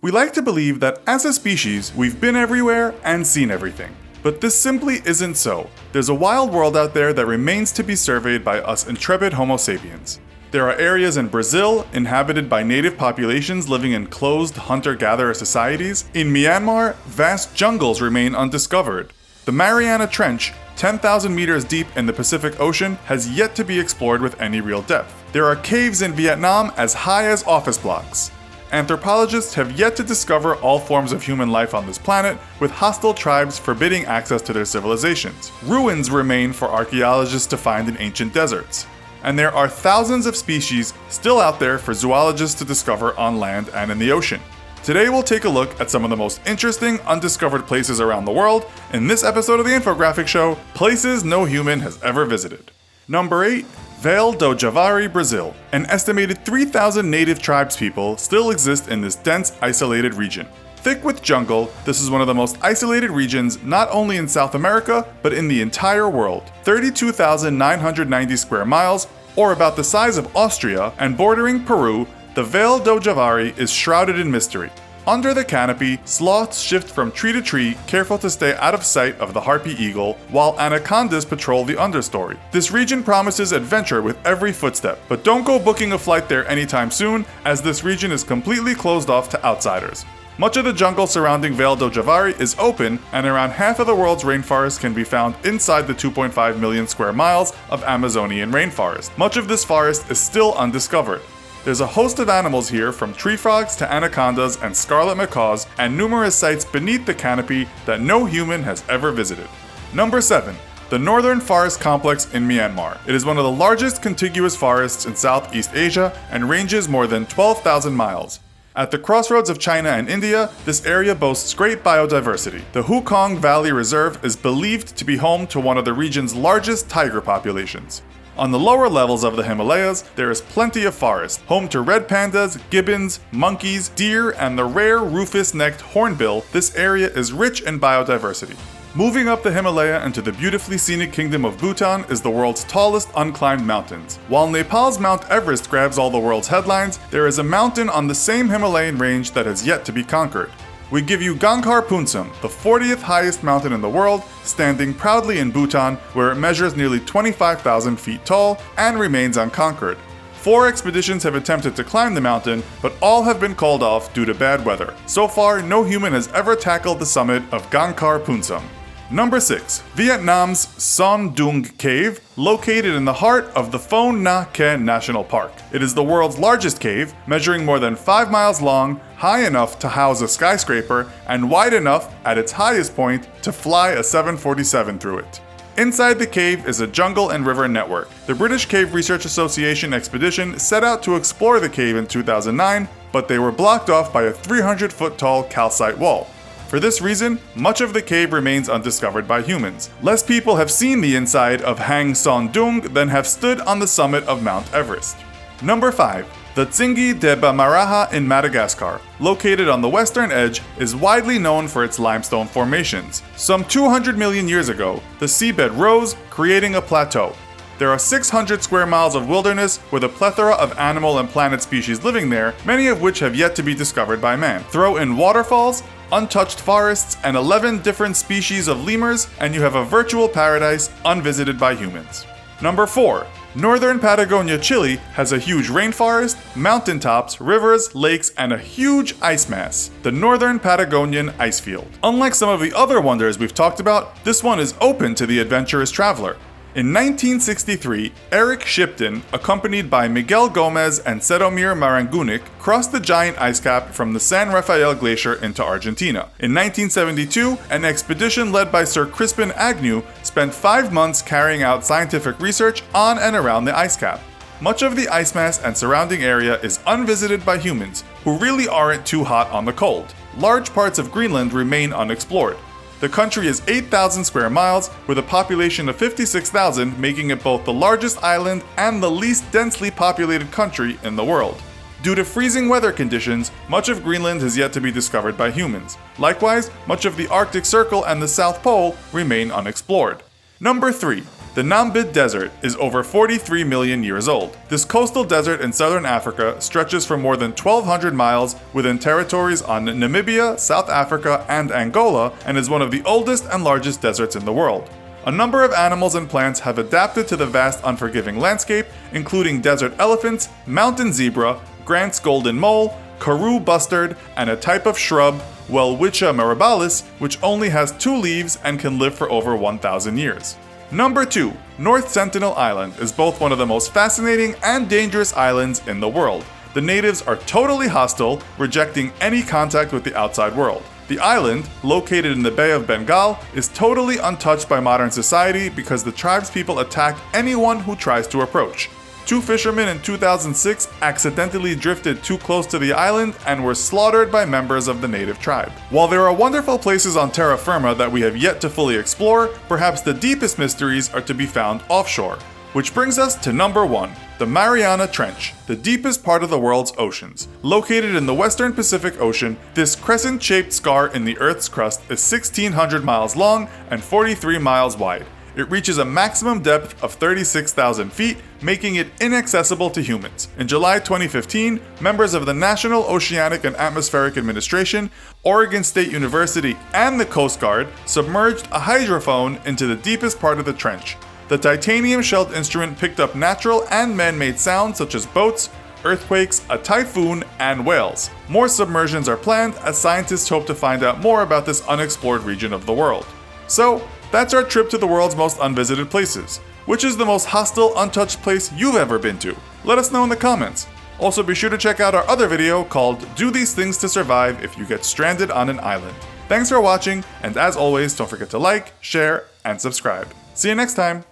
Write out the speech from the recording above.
We like to believe that as a species, we've been everywhere and seen everything. But this simply isn't so. There's a wild world out there that remains to be surveyed by us intrepid Homo sapiens. There are areas in Brazil inhabited by native populations living in closed hunter-gatherer societies. In Myanmar, vast jungles remain undiscovered. The Mariana Trench, 10,000 meters deep in the Pacific Ocean, has yet to be explored with any real depth. There are caves in Vietnam as high as office blocks. Anthropologists have yet to discover all forms of human life on this planet, with hostile tribes forbidding access to their civilizations. Ruins remain for archaeologists to find in ancient deserts. And there are thousands of species still out there for zoologists to discover on land and in the ocean. Today we'll take a look at some of the most interesting undiscovered places around the world in this episode of the Infographics Show, Places No Human Has Ever Visited. Number 8. Vale do Javari, Brazil. An estimated 3,000 native tribespeople still exist in this dense, isolated region. Thick with jungle, this is one of the most isolated regions not only in South America, but in the entire world. 32,990 square miles, or about the size of Austria, and bordering Peru, the Vale do Javari is shrouded in mystery. Under the canopy, sloths shift from tree to tree, careful to stay out of sight of the harpy eagle, while anacondas patrol the understory. This region promises adventure with every footstep, but don't go booking a flight there anytime soon, as this region is completely closed off to outsiders. Much of the jungle surrounding Vale do Javari is open, and around half of the world's rainforest can be found inside the 2.5 million square miles of Amazonian rainforest. Much of this forest is still undiscovered. There's a host of animals here, from tree frogs to anacondas and scarlet macaws, and numerous sites beneath the canopy that no human has ever visited. Number 7. The Northern Forest Complex in Myanmar. It is one of the largest contiguous forests in Southeast Asia and ranges more than 12,000 miles. At the crossroads of China and India, this area boasts great biodiversity. The Hukong Valley Reserve is believed to be home to one of the region's largest tiger populations. On the lower levels of the Himalayas, there is plenty of forest, home to red pandas, gibbons, monkeys, deer, and the rare rufous-necked hornbill. This area is rich in biodiversity. Moving up the Himalaya into the beautifully scenic kingdom of Bhutan is the world's tallest unclimbed mountains. While Nepal's Mount Everest grabs all the world's headlines, there is a mountain on the same Himalayan range that has yet to be conquered. We give you Gangkhar Punsam, the 40th highest mountain in the world, standing proudly in Bhutan, where it measures nearly 25,000 feet tall and remains unconquered. 4 expeditions have attempted to climb the mountain, but all have been called off due to bad weather. So far, no human has ever tackled the summit of Gangkhar Punsam. Number 6. Vietnam's Son Doong Cave, located in the heart of the Phon Nha Ke National Park. It is the world's largest cave, measuring more than 5 miles long, high enough to house a skyscraper, and wide enough, at its highest point, to fly a 747 through it. Inside the cave is a jungle and river network. The British Cave Research Association expedition set out to explore the cave in 2009, but they were blocked off by a 300-foot-tall calcite wall. For this reason, much of the cave remains undiscovered by humans. Less people have seen the inside of Hang Son Doong than have stood on the summit of Mount Everest. Number 5. The Tsingy de Bemaraha in Madagascar, located on the western edge, is widely known for its limestone formations. Some 200 million years ago, the seabed rose, creating a plateau. There are 600 square miles of wilderness with a plethora of animal and plant species living there, many of which have yet to be discovered by man. Throw in waterfalls, untouched forests, and 11 different species of lemurs, and you have a virtual paradise unvisited by humans. Number 4. Northern Patagonia, Chile has a huge rainforest, mountaintops, rivers, lakes, and a huge ice mass, the Northern Patagonian Icefield. Unlike some of the other wonders we've talked about, this one is open to the adventurous traveler. In 1963, Eric Shipton, accompanied by Miguel Gomez and Sedomir Marangunic, crossed the giant ice cap from the San Rafael Glacier into Argentina. In 1972, an expedition led by Sir Crispin Agnew spent 5 months carrying out scientific research on and around the ice cap. Much of the ice mass and surrounding area is unvisited by humans, who really aren't too hot on the cold. Large parts of Greenland remain unexplored. The country is 8,000 square miles, with a population of 56,000, making it both the largest island and the least densely populated country in the world. Due to freezing weather conditions, much of Greenland has yet to be discovered by humans. Likewise, much of the Arctic Circle and the South Pole remain unexplored. Number 3. The Namib Desert is over 43 million years old. This coastal desert in southern Africa stretches for more than 1,200 miles within territories on Namibia, South Africa, and Angola, and is one of the oldest and largest deserts in the world. A number of animals and plants have adapted to the vast, unforgiving landscape, including desert elephants, mountain zebra, Grant's golden mole, Karoo bustard, and a type of shrub, Welwitschia mirabilis, which only has 2 leaves and can live for over 1,000 years. Number 2. North Sentinel Island is both one of the most fascinating and dangerous islands in the world. The natives are totally hostile, rejecting any contact with the outside world. The island, located in the Bay of Bengal, is totally untouched by modern society because the tribespeople attack anyone who tries to approach. 2 fishermen in 2006 accidentally drifted too close to the island and were slaughtered by members of the native tribe. While there are wonderful places on terra firma that we have yet to fully explore, perhaps the deepest mysteries are to be found offshore. Which brings us to number 1, the Mariana Trench, the deepest part of the world's oceans. Located in the western Pacific Ocean, this crescent-shaped scar in the Earth's crust is 1,600 miles long and 43 miles wide. It reaches a maximum depth of 36,000 feet, making it inaccessible to humans. In July 2015, members of the National Oceanic and Atmospheric Administration, Oregon State University, and the Coast Guard submerged a hydrophone into the deepest part of the trench. The titanium-shelled instrument picked up natural and man-made sounds such as boats, earthquakes, a typhoon, and whales. More submersions are planned as scientists hope to find out more about this unexplored region of the world. So, that's our trip to the world's most unvisited places. Which is the most hostile, untouched place you've ever been to? Let us know in the comments. Also, be sure to check out our other video called Do These Things to Survive If You Get Stranded on an Island. Thanks for watching, and as always, don't forget to like, share, and subscribe. See you next time!